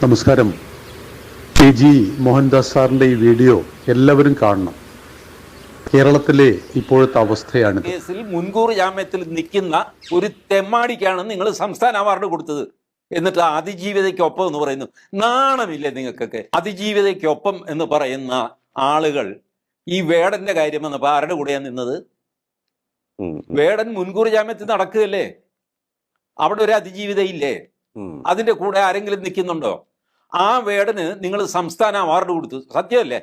നമസ്കാരം. PG മോഹൻദാസ് സാറിൻ്റെ ഈ വീഡിയോ എല്ലാവരും കാണണം. കേരളത്തിലെ ഇപ്പോഴത്തെ അവസ്ഥയാണ്. കേസിൽ മുൻകൂർ ജാമ്യത്തിൽ നിൽക്കുന്ന ഒരു തെമ്മാടിക്കാണ് നിങ്ങൾ സംസ്ഥാന അവാർഡ് കൊടുത്തത്. എന്നിട്ട് അതിജീവിതയ്ക്കൊപ്പം എന്ന് പറയുന്നു. നാണമില്ലേ നിങ്ങൾക്കൊക്കെ? അതിജീവിതയ്ക്കൊപ്പം എന്ന് പറയുന്ന ആളുകൾ ഈ വേടന്റെ കാര്യം വന്നപ്പോൾ ആരുടെ കൂടെയാണ് നിന്നത്? വേടൻ മുൻകൂർ ജാമ്യത്തിൽ നടക്കുകയല്ലേ, അവിടെ ഒരു അതിജീവിതയില്ലേ? അതിന്റെ കൂടെ ആരെങ്കിലും നിൽക്കുന്നുണ്ടോ? ആ വേടന് നിങ്ങൾ സംസ്ഥാന അവാർഡ് കൊടുത്തു, സത്യമല്ലേ?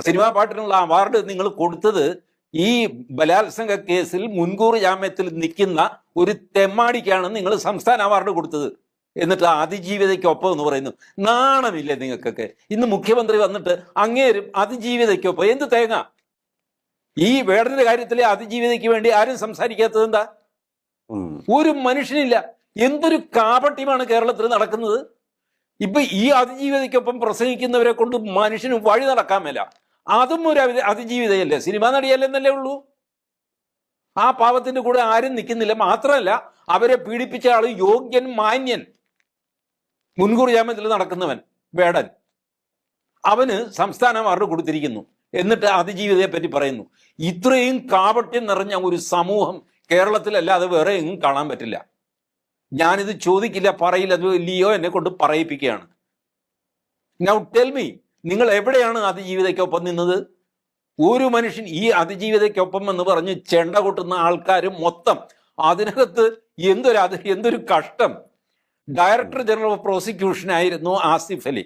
സിനിമാ പാട്ടിനുള്ള അവാർഡ് നിങ്ങൾ കൊടുത്തത് ഈ ബലാത്സംഗ കേസിൽ മുൻകൂർ ജാമ്യത്തിൽ നിൽക്കുന്ന ഒരു തെമ്മാടിക്കാണ് നിങ്ങൾ സംസ്ഥാന അവാർഡ് കൊടുത്തത്. എന്നിട്ട് അതിജീവിതയ്ക്കൊപ്പം എന്ന് പറയുന്നു. നാണമില്ലേ നിങ്ങൾക്കൊക്കെ? ഇന്ന് മുഖ്യമന്ത്രി വന്നിട്ട് അങ്ങേരും അതിജീവിതയ്ക്കൊപ്പം. എന്ത് തേങ്ങ? ഈ വേടന്റെ കാര്യത്തിലെ അതിജീവിതയ്ക്ക് വേണ്ടി ആരും സംസാരിക്കാത്തത് എന്താ? ഒരു മനുഷ്യനില്ല. എന്തൊരു കാപട്യമാണ് കേരളത്തിൽ നടക്കുന്നത്. ഇപ്പൊ ഈ അതിജീവിതയ്ക്കൊപ്പം പ്രസംഗിക്കുന്നവരെ കൊണ്ട് മനുഷ്യന് വഴി നടക്കാൻ മേല. അതും ഒരു അതിജീവിതയല്ലേ, സിനിമാ നടിയല്ലെന്നല്ലേ ഉള്ളൂ. ആ പാവത്തിന്റെ കൂടെ ആരും നിൽക്കുന്നില്ല. മാത്രമല്ല, അവരെ പീഡിപ്പിച്ച ആള് യോഗ്യൻ, മാന്യൻ, മുൻകൂർ ജാമ്യത്തിൽ നടക്കുന്നവൻ വേടൻ, അവന് സംസ്ഥാന അവാർഡ് കൊടുത്തിരിക്കുന്നു. എന്നിട്ട് അതിജീവിതയെ പറ്റി പറയുന്നു. ഇത്രയും കാപട്യം നിറഞ്ഞ ഒരു സമൂഹം കേരളത്തിലല്ലാതെ വേറെ എങ്ങും കാണാൻ പറ്റില്ല. ഞാനിത് ചോദിക്കില്ല, പറയില്ല, അത് ലിയോ എന്നെ കൊണ്ട് പറയിപ്പിക്കുകയാണ്. നൗ ടെൽ മീ, നിങ്ങൾ എവിടെയാണ് അതിജീവിതയ്ക്കൊപ്പം നിന്നത്? ഒരു മനുഷ്യൻ ഈ അതിജീവിതയ്ക്കൊപ്പം എന്ന് പറഞ്ഞ് ചെണ്ട കൊട്ടുന്ന ആൾക്കാർ മൊത്തം അതിനകത്ത് എന്തൊരു കഷ്ടം. ഡയറക്ടർ ജനറൽ ഓഫ് പ്രോസിക്യൂഷൻ ആയിരുന്നു ആസിഫ് അലി.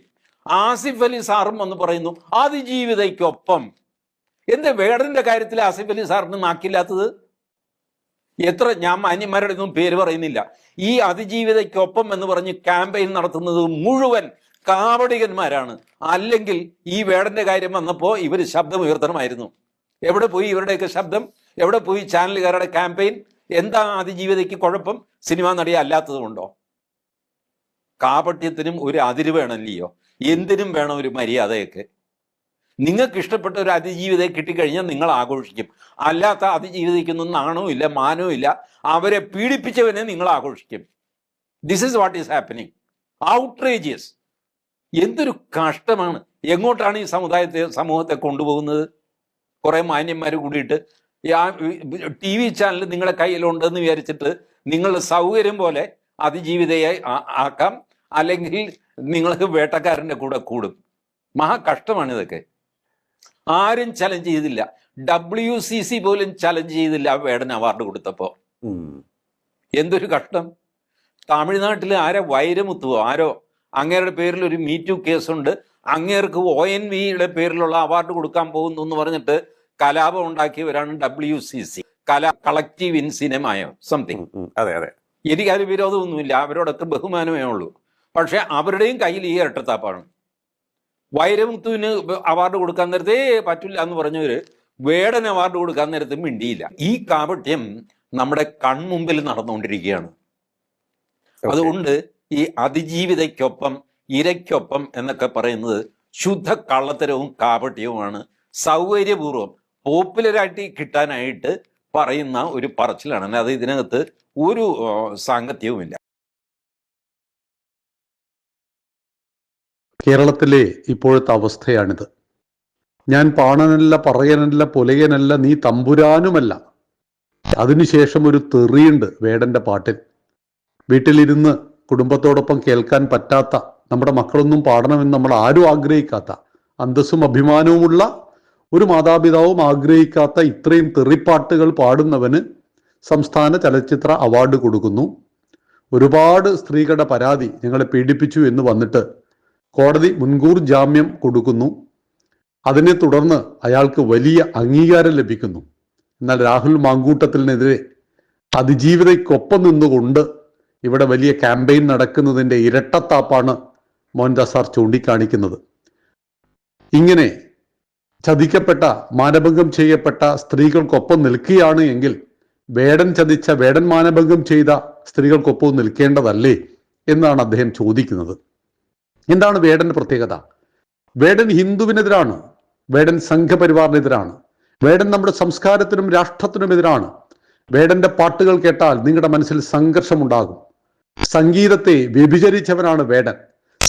ആസിഫ് അലി സാറും എന്ന് പറയുന്നു അതിജീവിതയ്ക്കൊപ്പം. എന്താ വേടന്റെ കാര്യത്തിൽ ആസിഫ് അലി സാറിന് നാക്കില്ലാത്തത്? ഞാൻ മാന്യന്മാരുടെ ഒന്നും പേര് പറയുന്നില്ല. ഈ അതിജീവിതയ്ക്കൊപ്പം എന്ന് പറഞ്ഞ് ക്യാമ്പയിൻ നടത്തുന്നത് മുഴുവൻ കാവടികന്മാരാണ്. അല്ലെങ്കിൽ ഈ വേടന്റെ കാര്യം വന്നപ്പോൾ ഇവർ ശബ്ദം ഉയർത്തണമായിരുന്നു. എവിടെ പോയി ഇവരുടെയൊക്കെ ശബ്ദം? എവിടെ പോയി ചാനലുകാരുടെ ക്യാമ്പയിൻ? എന്താ അതിജീവിതയ്ക്ക് കുഴപ്പം? സിനിമാ നടി അല്ലാത്തത് കൊണ്ടോ? കാപട്യത്തിനും ഒരു അതിര് വേണമല്ലയോ? എന്തിനും വേണം ഒരു മര്യാദയൊക്കെ. നിങ്ങൾക്ക് ഇഷ്ടപ്പെട്ട ഒരു അതിജീവിതയെ കിട്ടിക്കഴിഞ്ഞാൽ നിങ്ങൾ ആഘോഷിക്കും. അല്ലാത്ത അതിജീവിതയ്ക്കൊന്നും നാണവും ഇല്ല, മാനവും ഇല്ല. അവരെ പീഡിപ്പിച്ചവനെ നിങ്ങൾ ആഘോഷിക്കും. This is what is happening. Outrageous. എന്തൊരു കഷ്ടമാണ്. എങ്ങോട്ടാണ് ഈ സമൂഹത്തെ കൊണ്ടുപോകുന്നത്? കുറെ മാന്യന്മാർ കൂടിയിട്ട് TV ചാനൽ നിങ്ങളുടെ കയ്യിലുണ്ടെന്ന് വിചാരിച്ചിട്ട് നിങ്ങളുടെ സൗകര്യം പോലെ അതിജീവിതയെ ആക്കാം, അല്ലെങ്കിൽ നിങ്ങൾക്ക് വേട്ടക്കാരൻ്റെ കൂടെ കൂടും. മഹാ കഷ്ടമാണ് ഇതൊക്കെ. ആരും ചലഞ്ച് ചെയ്തില്ല. WCC പോലും ചലഞ്ച് ചെയ്തില്ല വേടൻ അവാർഡ് കൊടുത്തപ്പോ. എന്തൊരു കഷ്ടം. തമിഴ്നാട്ടിൽ വൈരമുത്തുവോ ആരോ, അങ്ങേരുടെ പേരിൽ ഒരു മീറ്റു കേസുണ്ട്. അങ്ങേർക്ക് ONVയുടെ പേരിലുള്ള അവാർഡ് കൊടുക്കാൻ പോകുന്നു എന്ന് പറഞ്ഞിട്ട് കലാപം ഉണ്ടാക്കിയവരാണ് WCC, കളക്റ്റീവ് ഇൻ സിനിമയോ സംതിങ്. അതെ അതെ, എനിക്കത് വിരോധമൊന്നുമില്ല, അവരോടൊക്കെ ബഹുമാനമേ ഉള്ളൂ. പക്ഷെ അവരുടെയും കയ്യിൽ ഈ ഇരട്ടത്താപ്പാണ്. വൈരമുത്തുവിന് അവാർഡ് കൊടുക്കാൻ നേരത്തെ പറ്റില്ല എന്ന് പറഞ്ഞവര് വേടൻ അവാർഡ് കൊടുക്കാൻ നേരത്തെ മിണ്ടിയില്ല. ഈ കാപട്യം നമ്മുടെ കൺമുമ്പിൽ നടന്നുകൊണ്ടിരിക്കുകയാണ്. അതുകൊണ്ട് ഈ അതിജീവിതയ്ക്കൊപ്പം, ഇരയ്ക്കൊപ്പം എന്നൊക്കെ പറയുന്നത് ശുദ്ധ കള്ളത്തരവും കാപട്യവുമാണ്. സൗകര്യപൂർവ്വം പോപ്പുലറായിട്ട് കിട്ടാനായിട്ട് പറയുന്ന ഒരു പറച്ചിലാണ്. അല്ലാതെ ഇതിനകത്ത് ഒരു സാങ്കത്യവുമില്ല. കേരളത്തിലെ ഇപ്പോഴത്തെ അവസ്ഥയാണിത്. ഞാൻ പാണനല്ല, പറയനല്ല, പുലയനല്ല, നീ തമ്പുരാനുമല്ല. അതിനുശേഷം ഒരു തെറിയുണ്ട് വേടന്റെ പാട്ടിൽ. വീട്ടിലിരുന്ന് കുടുംബത്തോടൊപ്പം കേൾക്കാൻ പറ്റാത്ത, നമ്മുടെ മക്കളൊന്നും പാടണമെന്ന് നമ്മൾ ആരും ആഗ്രഹിക്കാത്ത, അന്തസ്സും അഭിമാനവുമുള്ള ഒരു മാതാപിതാവും ആഗ്രഹിക്കാത്ത ഇത്രയും തെറിപ്പാട്ടുകൾ പാടുന്നവന് സംസ്ഥാന ചലച്ചിത്ര അവാർഡ് കൊടുക്കുന്നു. ഒരുപാട് സ്ത്രീകളുടെ പരാതി ഞങ്ങളെ പീഡിപ്പിച്ചു എന്ന് വന്നിട്ട് കോടതി മുൻകൂർ ജാമ്യം കൊടുക്കുന്നു. അതിനെ തുടർന്ന് അയാൾക്ക് വലിയ അംഗീകാരം ലഭിക്കുന്നു. എന്നാൽ രാഹുൽ മാങ്കൂട്ടത്തിനെതിരെ അതിജീവിതയ്ക്കൊപ്പം നിന്നുകൊണ്ട് ഇവിടെ വലിയ ക്യാമ്പയിൻ നടക്കുന്നതിൻ്റെ ഇരട്ടത്താപ്പാണ് മോഹൻദാസ് സാർ ചൂണ്ടിക്കാണിക്കുന്നത്. ഇങ്ങനെ ചതിക്കപ്പെട്ട, മാനഭംഗം ചെയ്യപ്പെട്ട സ്ത്രീകൾക്കൊപ്പം നിൽക്കുകയാണ് എങ്കിൽ വേടൻ ചതിച്ച, വേടൻ മാനഭംഗം ചെയ്ത സ്ത്രീകൾക്കൊപ്പം നിൽക്കേണ്ടതല്ലേ എന്നാണ് അദ്ദേഹം ചോദിക്കുന്നത്. എന്താണ് വേടന്റെ പ്രത്യേകത? വേടൻ ഹിന്ദുവിനെതിരാണ്, വേടൻ സംഘപരിവാറിനെതിരാണ്, വേടൻ നമ്മുടെ സംസ്കാരത്തിനും രാഷ്ട്രത്തിനും എതിരാണ്. വേടന്റെ പാട്ടുകൾ കേട്ടാൽ നിങ്ങളുടെ മനസ്സിൽ സംഘർഷമുണ്ടാകും. സംഗീതത്തെ വ്യഭിചരിച്ചവനാണ് വേടൻ.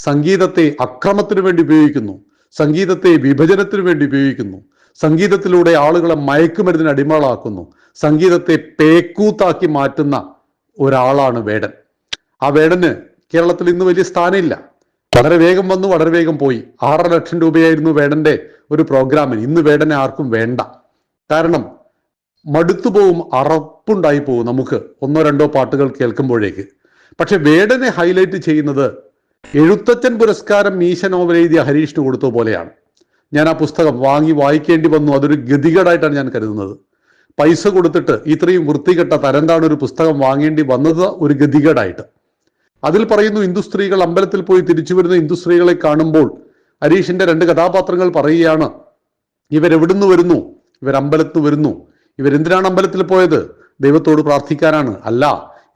സംഗീതത്തെ അക്രമത്തിനു വേണ്ടി ഉപയോഗിക്കുന്നു, സംഗീതത്തെ വിഭജനത്തിനു വേണ്ടി ഉപയോഗിക്കുന്നു, സംഗീതത്തിലൂടെ ആളുകളെ മയക്കുമരുന്നിന് അടിമകളാക്കുന്നു, സംഗീതത്തെ പേക്കൂത്താക്കി മാറ്റുന്ന ഒരാളാണ് വേടൻ. ആ വേടന് കേരളത്തിൽ ഇന്ന് വലിയ സ്ഥാനമില്ല. വളരെ വേഗം വന്നു, വളരെ വേഗം പോയി. 6.5 ലക്ഷം രൂപയായിരുന്നു വേടന്റെ ഒരു പ്രോഗ്രാമിന്. ഇന്ന് വേടനെ ആർക്കും വേണ്ട. കാരണം മടുത്തു പോവും, അറപ്പുണ്ടായി പോവും നമുക്ക് 1-2 പാട്ടുകൾ കേൾക്കുമ്പോഴേക്ക്. പക്ഷെ വേടനെ ഹൈലൈറ്റ് ചെയ്യുന്നത് എഴുത്തച്ഛൻ പുരസ്കാരം മീശ നോവൽ എഴുതിയ ഹരീഷിന് കൊടുത്ത പോലെയാണ്. ഞാൻ ആ പുസ്തകം വാങ്ങി വായിക്കേണ്ടി വന്നു. അതൊരു ഗതികേടായിട്ടാണ് ഞാൻ കരുതുന്നത്. പൈസ കൊടുത്തിട്ട് ഇത്രയും വൃത്തികെട്ട തരംതാണ് ഒരു പുസ്തകം വാങ്ങേണ്ടി വന്നത് ഒരു ഗതികേടായിട്ട്. അതിൽ പറയുന്നു, ഹിന്ദു സ്ത്രീകൾ അമ്പലത്തിൽ പോയി തിരിച്ചു വരുന്ന ഹിന്ദു സ്ത്രീകളെ കാണുമ്പോൾ ഹരീഷിന്റെ 2 കഥാപാത്രങ്ങൾ പറയുകയാണ്, ഇവരെവിടുന്ന് വരുന്നു? ഇവർ അമ്പലത്തിൽ വരുന്നു. ഇവരെന്തിനാണ് അമ്പലത്തിൽ പോയത്? ദൈവത്തോട് പ്രാർത്ഥിക്കാനാണ്. അല്ല,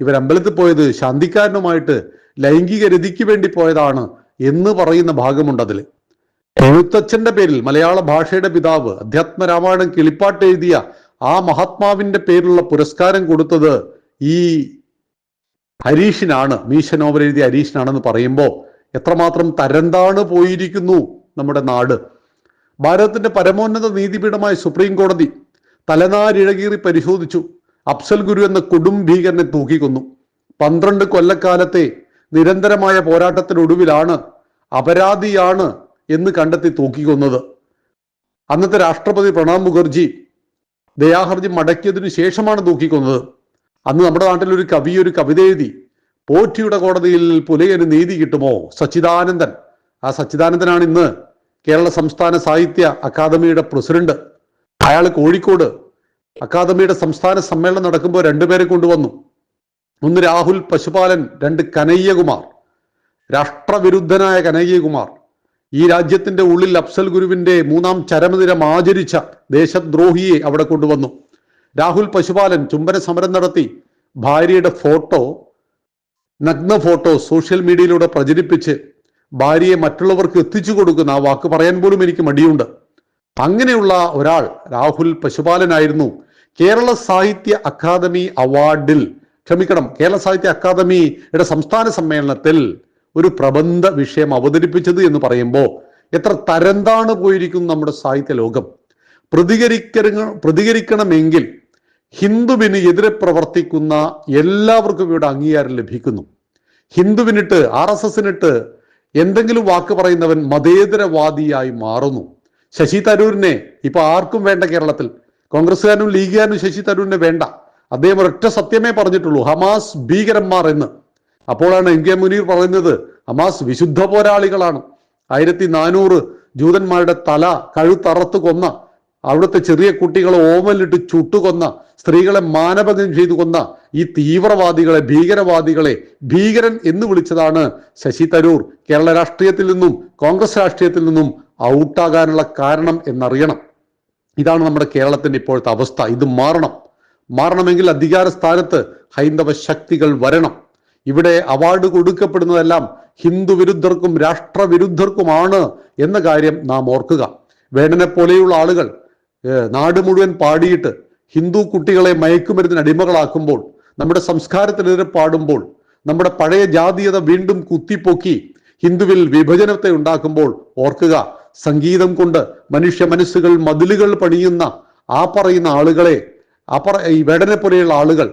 ഇവർ അമ്പലത്തിൽ പോയത് ശാന്തിക്കാരനുമായിട്ട് ലൈംഗിക രതിക്ക് വേണ്ടി പോയതാണ് എന്ന് പറയുന്ന ഭാഗമുണ്ട്. അതിൽ എഴുത്തച്ഛന്റെ പേരിൽ, മലയാള ഭാഷയുടെ പിതാവ്, അധ്യാത്മരാമായണം കിളിപ്പാട്ട് എഴുതിയ ആ മഹാത്മാവിന്റെ പേരിലുള്ള പുരസ്കാരം കൊടുത്തത് ഈ ഹരീഷിനാണ്, മീശ നോവൽ എഴുതിയ ഹരീഷിനാണെന്ന് പറയുമ്പോൾ എത്രമാത്രം തരംതാണ് പോയിരിക്കുന്നു നമ്മുടെ നാട്. ഭാരതത്തിന്റെ പരമോന്നത നീതിപീഠമായ സുപ്രീം കോടതി തലനാരിഴകീറി പരിശോധിച്ചു. അഫ്സൽ ഗുരു എന്ന കൊടും ഭീകരനെ തൂക്കിക്കൊന്നു. 12 കൊല്ലക്കാലത്തെ നിരന്തരമായ പോരാട്ടത്തിനൊടുവിലാണ് അപരാധിയാണ് എന്ന് കണ്ടെത്തി തൂക്കിക്കൊന്നത്. അന്നത്തെ രാഷ്ട്രപതി പ്രണബ് മുഖർജി ദയാഹർജി മടക്കിയതിനു ശേഷമാണ് തൂക്കിക്കൊന്നത്. അന്ന് നമ്മുടെ നാട്ടിൽ ഒരു കവി ഒരു കവിത എഴുതി, പോറ്റിയുടെ കോടതിയിൽ പുലയന് നീതി കിട്ടുമോ? സച്ചിദാനന്ദൻ. ആ സച്ചിദാനന്ദനാണ് ഇന്ന് കേരള സംസ്ഥാന സാഹിത്യ അക്കാദമിയുടെ പ്രസിഡന്റ്. അയാൾ കോഴിക്കോട് അക്കാദമിയുടെ സംസ്ഥാന സമ്മേളനം നടക്കുമ്പോൾ 2 പേരെ കൊണ്ടുവന്നു. ഒന്ന് രാഹുൽ പശുപാലൻ, 2 കനയ്യകുമാർ. രാഷ്ട്രവിരുദ്ധനായ കനയ്യകുമാർ. ഈ രാജ്യത്തിന്റെ ഉള്ളിൽ അഫ്സൽ ഗുരുവിന്റെ 3ാം ചരമദിനം ആചരിച്ച ദേശദ്രോഹിയെ അവിടെ കൊണ്ടുവന്നു. രാഹുൽ പശുപാലൻ ചുംബന സമരം നടത്തി ഭാര്യയുടെ ഫോട്ടോ, നഗ്ന ഫോട്ടോ സോഷ്യൽ മീഡിയയിലൂടെ പ്രചരിപ്പിച്ച് ഭാര്യയെ മറ്റുള്ളവർക്ക് എത്തിച്ചു കൊടുക്കുന്ന, ആ വാക്ക് പറയാൻ പോലും എനിക്ക് മടിയുണ്ട്. അങ്ങനെയുള്ള ഒരാൾ രാഹുൽ പശുപാലനായിരുന്നു കേരള സാഹിത്യ അക്കാദമി അവാർഡിൽ, കേരള സാഹിത്യ അക്കാദമിയുടെ സംസ്ഥാന സമ്മേളനത്തിൽ ഒരു പ്രബന്ധ വിഷയം അവതരിപ്പിച്ചത് എന്ന് പറയുമ്പോൾ എത്ര തരംതാണ് പോയിരിക്കുന്നു നമ്മുടെ സാഹിത്യ ലോകം. പ്രതികരിക്കണമെങ്കിൽ ഹിന്ദുവിന് എതിരെ പ്രവർത്തിക്കുന്ന എല്ലാവർക്കും ഇവിടെ അംഗീകാരം ലഭിക്കുന്നു. ഹിന്ദുവിനിട്ട്, RSSനിട്ട് എന്തെങ്കിലും വാക്ക് പറയുന്നവൻ മതേതരവാദിയായി മാറുന്നു. ശശി തരൂരിനെ ഇപ്പൊ ആർക്കും വേണ്ട. കേരളത്തിൽ കോൺഗ്രസ്സുകാരനും ലീഗുകാരനും ശശി തരൂരിനെ വേണ്ട. അദ്ദേഹം ഒരൊറ്റ സത്യമേ പറഞ്ഞിട്ടുള്ളൂ, ഹമാസ് ഭീകരന്മാർ എന്ന്. അപ്പോഴാണ് NK മുനീർ പറയുന്നത് ഹമാസ് വിശുദ്ധ പോരാളികളാണ്. 1400 ജൂതന്മാരുടെ തല കഴുത്തറത്ത് കൊന്ന, അവിടുത്തെ ചെറിയ കുട്ടികളെ ഓമലിട്ട് ചുട്ടുകൊന്ന, സ്ത്രീകളെ മാനഭംഗം ചെയ്തു കൊന്ന ഈ തീവ്രവാദികളെ, ഭീകരവാദികളെ ഭീകരൻ എന്ന് വിളിച്ചതാണ് ശശി തരൂർ കേരള രാഷ്ട്രീയത്തിൽ നിന്നും കോൺഗ്രസ് രാഷ്ട്രീയത്തിൽ നിന്നും ഔട്ടാകാനുള്ള കാരണം എന്നറിയണം. ഇതാണ് നമ്മുടെ കേരളത്തിന്റെ ഇപ്പോഴത്തെ അവസ്ഥ. ഇത് മാറണമെങ്കിൽ അധികാര സ്ഥാനത്ത് ഹൈന്ദവ ശക്തികൾ വരണം. ഇവിടെ അവാർഡ് കൊടുക്കപ്പെടുന്നതെല്ലാം ഹിന്ദു വിരുദ്ധർക്കും രാഷ്ട്രവിരുദ്ധർക്കുമാണ് എന്ന കാര്യം നാം ഓർക്കുക. വേടനെ പോലെയുള്ള ആളുകൾ നാട് മുഴുവൻ പാടിയിട്ട് ഹിന്ദു കുട്ടികളെ മയക്കുമരുന്നിന് അടിമകളാക്കുമ്പോൾ, നമ്മുടെ സംസ്കാരത്തിനെതിരെ പാടുമ്പോൾ, നമ്മുടെ പഴയ ജാതീയത വീണ്ടും കുത്തിപ്പൊക്കി ഹിന്ദുവിൽ വിഭജനത്തെ ഉണ്ടാക്കുമ്പോൾ ഓർക്കുക, സംഗീതം കൊണ്ട് മനുഷ്യ മനസ്സുകൾ മതിലുകൾ പണിയുന്ന ആ പറയുന്ന ആളുകളെ, ഈ വേടനെ പോലെയുള്ള ആളുകൾ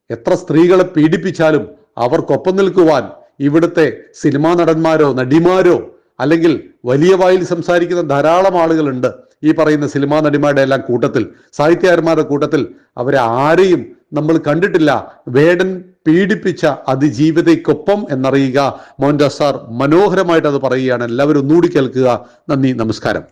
എത്ര സ്ത്രീകളെ പീഡിപ്പിച്ചാലും അവർക്കൊപ്പം നിൽക്കുവാൻ ഇവിടുത്തെ സിനിമാ നടന്മാരോ നടിമാരോ അല്ലെങ്കിൽ വലിയ വായിൽ സംസാരിക്കുന്ന ധാരാളം ആളുകളുണ്ട്. ഈ പറയുന്ന സിനിമാ നടിമാരുടെ എല്ലാം കൂട്ടത്തിൽ, സാഹിത്യകാരന്മാരുടെ കൂട്ടത്തിൽ അവരെ ആരെയും നമ്മൾ കണ്ടിട്ടില്ല. വേടൻ പീഡിപ്പിച്ച അതിജീവിതയ്ക്കൊപ്പം എന്നറിയുക. മോഹൻദാസ് സാർ മനോഹരമായിട്ട് അത് പറയുകയാണ്. എല്ലാവരും ഒന്നുകൂടി കേൾക്കുക. നന്ദി, നമസ്കാരം.